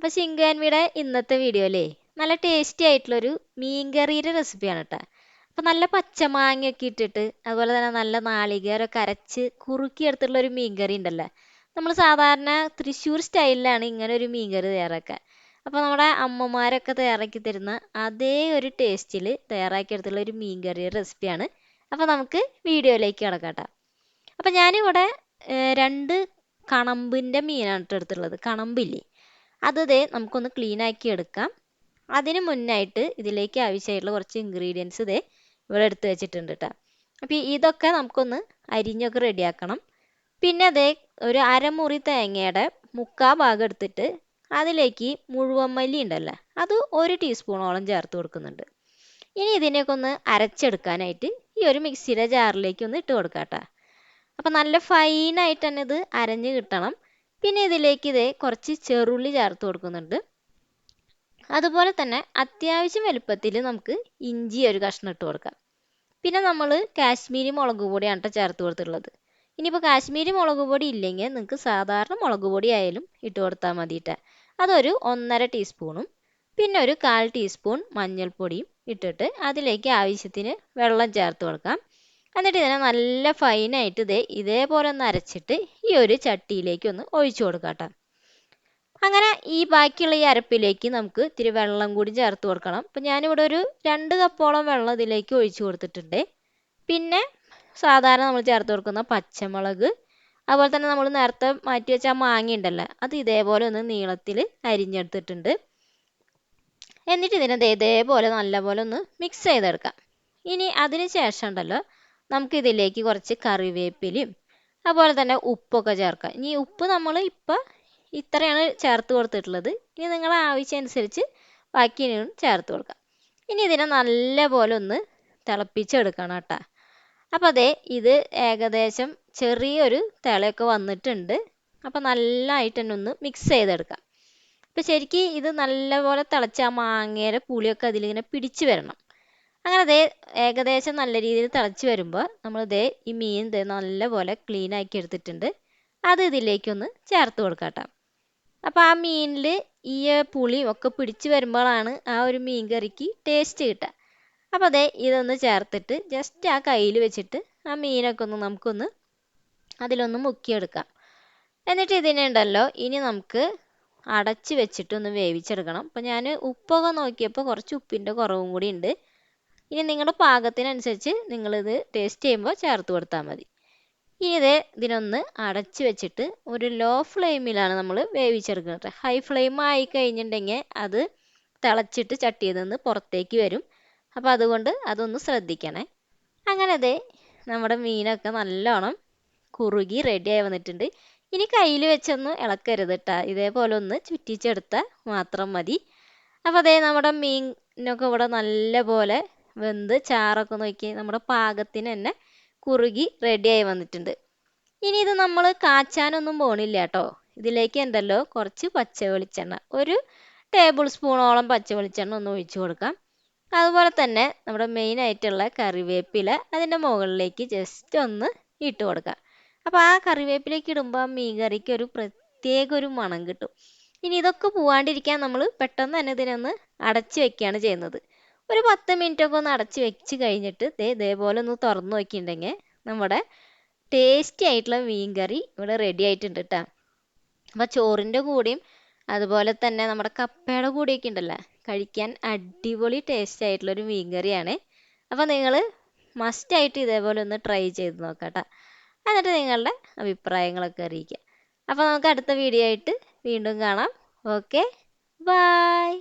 അപ്പോൾ ശിങ്കാൻവിയുടെ ഇന്നത്തെ വീഡിയോയിലേ നല്ല ടേസ്റ്റി ആയിട്ടുള്ളൊരു മീൻകറിയുടെ റെസിപ്പിയാണ് കേട്ടോ. അപ്പോൾ നല്ല പച്ചമാങ്ങയൊക്കെ ഇട്ടിട്ട് അതുപോലെ തന്നെ നല്ല നാളികേരമൊക്കെ അരച്ച് കുറുക്കിയെടുത്തിട്ടുള്ള ഒരു മീൻകറി ഉണ്ടല്ലോ. നമ്മൾ സാധാരണ തൃശ്ശൂർ സ്റ്റൈലിലാണ് ഇങ്ങനെ ഒരു മീൻകറി തയ്യാറാക്കുക. അപ്പോൾ നമ്മുടെ അമ്മമാരൊക്കെ തയ്യാറാക്കി തരുന്ന അതേ ഒരു ടേസ്റ്റിൽ തയ്യാറാക്കിയെടുത്തുള്ള ഒരു മീൻകറിയുടെ റെസിപ്പിയാണ്. അപ്പോൾ നമുക്ക് വീഡിയോയിലേക്ക് കിടക്കാം കേട്ടോ. അപ്പോൾ ഞാനിവിടെ രണ്ട് കണമ്പിൻ്റെ മീനാണ് കേട്ടോ എടുത്തുള്ളത്. കണമ്പില്ലേ, അത് നമുക്കൊന്ന് ക്ലീൻ ആക്കി എടുക്കാം. അതിന് മുന്നായിട്ട് ഇതിലേക്ക് ആവശ്യമായിട്ടുള്ള കുറച്ച് ഇൻഗ്രീഡിയൻസ് ഇവിടെ എടുത്ത് വെച്ചിട്ടുണ്ട് കേട്ടോ. അപ്പോൾ ഇതൊക്കെ നമുക്കൊന്ന് അരിഞ്ഞൊക്കെ റെഡിയാക്കണം. പിന്നെ ഒരു അരമുറി തേങ്ങയുടെ മുക്കാൽ ഭാഗം എടുത്തിട്ട് അതിലേക്ക് മുഴുവൻ മല്ലി ഉണ്ടല്ലോ, അത് 1 ടീസ്പൂണോളം ചേർത്ത് കൊടുക്കുന്നുണ്ട്. ഇനി ഇതിനെയൊക്കെ ഒന്ന് അരച്ചെടുക്കാനായിട്ട് ഈ ഒരു മിക്സിയുടെ ജാറിലേക്ക് ഒന്ന് ഇട്ട് കൊടുക്കാം കേട്ടോ. അപ്പം നല്ല ഫൈനായിട്ട് തന്നെ ഇത് അരഞ്ഞ് കിട്ടണം. പിന്നെ ഇതിലേക്ക് കുറച്ച് ചെറുള്ളി ചേർത്ത് കൊടുക്കുന്നുണ്ട്. അതുപോലെ തന്നെ അത്യാവശ്യം വലുപ്പത്തിൽ നമുക്ക് ഇഞ്ചി ഒരു കഷ്ണം ഇട്ട് കൊടുക്കാം. പിന്നെ നമ്മൾ കാശ്മീരി മുളക് പൊടിയാണ് കേട്ടോ ചേർത്ത് കൊടുത്തിട്ടുള്ളത്. ഇനിയിപ്പോൾ കാശ്മീരി മുളക് പൊടി ഇല്ലെങ്കിൽ നിങ്ങൾക്ക് സാധാരണ മുളക് പൊടി ആയാലും ഇട്ട് കൊടുത്താൽ മതിയിട്ട്. അതൊരു 1.5 ടീസ്പൂണും പിന്നെ ഒരു 1/4 ടീസ്പൂൺ മഞ്ഞൾപ്പൊടിയും ഇട്ടിട്ട് അതിലേക്ക് ആവശ്യത്തിന് വെള്ളം ചേർത്ത് കൊടുക്കാം. എന്നിട്ട് ഇതിനെ നല്ല ഫൈനായിട്ട് ഇതേപോലെ ഒന്ന് അരച്ചിട്ട് ഈ ഒരു ചട്ടിയിലേക്ക് ഒന്ന് ഒഴിച്ചു കൊടുക്കാം കേട്ടോ. അങ്ങനെ ഈ ബാക്കിയുള്ള ഈ അരപ്പിലേക്ക് നമുക്ക് ഇത്തിരി വെള്ളം കൂടി ചേർത്ത് കൊടുക്കണം. അപ്പം ഞാനിവിടെ ഒരു 2 കപ്പോളം വെള്ളം ഇതിലേക്ക് ഒഴിച്ചു കൊടുത്തിട്ടുണ്ട്. പിന്നെ സാധാരണ നമ്മൾ ചേർത്ത് കൊടുക്കുന്ന പച്ചമുളക്, അതുപോലെ തന്നെ നമ്മൾ നേരത്തെ മാറ്റി വെച്ച മാങ്ങ ഉണ്ടല്ലോ, അത് ഇതേപോലെ ഒന്ന് നീളത്തിൽ അരിഞ്ഞെടുത്തിട്ടുണ്ട്. എന്നിട്ട് ഇതിനെ ഇതേപോലെ നല്ലപോലെ ഒന്ന് മിക്സ് ചെയ്തെടുക്കാം. ഇനി അതിന് ശേഷം ഉണ്ടല്ലോ നമുക്കിതിലേക്ക് കുറച്ച് കറിവേപ്പിലയും അതുപോലെ തന്നെ ഉപ്പൊക്കെ ചേർക്കാം. ഇനി ഉപ്പ് നമ്മൾ ഇപ്പോൾ ഇത്രയാണ് ചേർത്ത് കൊടുത്തിട്ടുള്ളത്. ഇനി നിങ്ങളുടെ ആവശ്യം അനുസരിച്ച് ബാക്കി ചേർത്ത് കൊടുക്കാം. ഇനി ഇതിനെ നല്ലപോലെ ഒന്ന് തിളപ്പിച്ചെടുക്കണം കേട്ടോ. അപ്പോൾ ഇത് ഏകദേശം ചെറിയൊരു തിളയൊക്കെ വന്നിട്ടുണ്ട്. അപ്പോൾ നല്ലതായിട്ട് തന്നെ ഒന്ന് മിക്സ് ചെയ്തെടുക്കാം. അപ്പോൾ ശരിക്കും ഇത് നല്ലപോലെ തിളച്ച് ആ മാങ്ങയുടെ പുളിയൊക്കെ അതിലിങ്ങനെ പിടിച്ച് വരണം. അങ്ങനെ ഏകദേശം നല്ല രീതിയിൽ തിളച്ച് വരുമ്പോൾ നമ്മൾ ഈ മീൻ നല്ലപോലെ ക്ലീൻ ആക്കി എടുത്തിട്ടുണ്ട്. അത് ഇതിലേക്കൊന്ന് ചേർത്ത് കൊടുക്കാം കേട്ടോ. അപ്പോൾ ആ മീനിൽ ഈ പുളിയും ഒക്കെ പിടിച്ച് വരുമ്പോഴാണ് ആ ഒരു മീൻ കറിക്ക് ടേസ്റ്റ് കിട്ടുക. അപ്പോൾ ഇതൊന്ന് ചേർത്തിട്ട് ജസ്റ്റ് ആ കയ്യിൽ വെച്ചിട്ട് ആ മീനൊക്കെ ഒന്ന് നമുക്കൊന്ന് അതിലൊന്ന് മുക്കിയെടുക്കാം. എന്നിട്ട് ഇതിനുണ്ടല്ലോ ഇനി നമുക്ക് അടച്ച് വെച്ചിട്ടൊന്ന് വേവിച്ചെടുക്കണം. അപ്പോൾ ഞാൻ ഉപ്പൊക്കെ നോക്കിയപ്പോൾ കുറച്ച് ഉപ്പിൻ്റെ കുറവും കൂടി ഉണ്ട്. ഇനി നിങ്ങളുടെ പാകത്തിനനുസരിച്ച് നിങ്ങളിത് ടേസ്റ്റ് ചെയ്യുമ്പോൾ ചേർത്ത് കൊടുത്താൽ മതി. ഇനി ഇതിനൊന്ന് അടച്ച് വെച്ചിട്ട് ഒരു ലോ ഫ്ലെയിമിലാണ് നമ്മൾ വേവിച്ചെടുക്കുന്നത്. ഹൈ ഫ്ലെയിം ആയി കഴിഞ്ഞിട്ടുണ്ടെങ്കിൽ അത് തിളച്ചിട്ട് ചട്ടിയിൽ നിന്ന് പുറത്തേക്ക് വരും. അപ്പോൾ അതുകൊണ്ട് അതൊന്ന് ശ്രദ്ധിക്കണേ. അങ്ങനെ നമ്മുടെ മീനൊക്കെ നല്ലോണം കുറുകി റെഡിയായി വന്നിട്ടുണ്ട്. ഇനി കയ്യിൽ വെച്ചൊന്ന് ഇളക്കരുത് കേട്ടോ, ഇതേപോലെ ഒന്ന് ചുറ്റിച്ചെടുത്താൽ മാത്രം മതി. അപ്പോൾ നമ്മുടെ മീനൊക്കെ ഇവിടെ നല്ലപോലെ വെന്ത് ചാറൊക്കെ നോക്കി നമ്മുടെ പാകത്തിന് തന്നെ കുറുകി റെഡിയായി വന്നിട്ടുണ്ട്. ഇനി ഇത് നമ്മൾ കാച്ചാനൊന്നും പോണില്ല കേട്ടോ. ഇതിലേക്ക് ഉണ്ടല്ലോ കുറച്ച് പച്ച വെളിച്ചെണ്ണ, ഒരു ടേബിൾ സ്പൂണോളം പച്ച വെളിച്ചെണ്ണ ഒന്ന് ഒഴിച്ചു കൊടുക്കാം. അതുപോലെ തന്നെ നമ്മുടെ മെയിൻ ആയിട്ടുള്ള കറിവേപ്പില അതിൻ്റെ മുകളിലേക്ക് ജസ്റ്റ് ഒന്ന് ഇട്ട് കൊടുക്കാം. അപ്പോൾ ആ കറിവേപ്പിലേക്ക് ഇടുമ്പോൾ മീൻ കറിക്ക് ഒരു പ്രത്യേക ഒരു മണം കിട്ടും. ഇനി ഇതൊക്കെ പോവാണ്ടിരിക്കാൻ നമ്മൾ പെട്ടെന്ന് തന്നെ ഇതിനൊന്ന് അടച്ച് വെക്കുകയാണ് ചെയ്യുന്നത്. ഒരു 10 മിനിറ്റൊക്കെ ഒന്ന് അടച്ച് വെച്ച് കഴിഞ്ഞിട്ട് ഇതേപോലെ ഒന്ന് തുറന്ന് നോക്കിയിട്ടുണ്ടെങ്കിൽ നമ്മുടെ ടേസ്റ്റി ആയിട്ടുള്ള മീൻ കറി ഇവിടെ റെഡി ആയിട്ടുണ്ട് കേട്ടോ. അപ്പോൾ ചോറിൻ്റെ കൂടെയും അതുപോലെ തന്നെ നമ്മുടെ കപ്പയുടെ കൂടെയൊക്കെ ഉണ്ടല്ലോ കഴിക്കാൻ അടിപൊളി ടേസ്റ്റ് ആയിട്ടുള്ളൊരു മീൻ കറിയാണ്. അപ്പോൾ നിങ്ങൾ മസ്റ്റായിട്ട് ഇതേപോലെ ഒന്ന് ട്രൈ ചെയ്ത് നോക്കാം കേട്ടോ. എന്നിട്ട് നിങ്ങളുടെ അഭിപ്രായങ്ങളൊക്കെ അറിയിക്കുക. അപ്പോൾ നമുക്ക് അടുത്ത വീഡിയോ ആയിട്ട് വീണ്ടും കാണാം. Okay, by.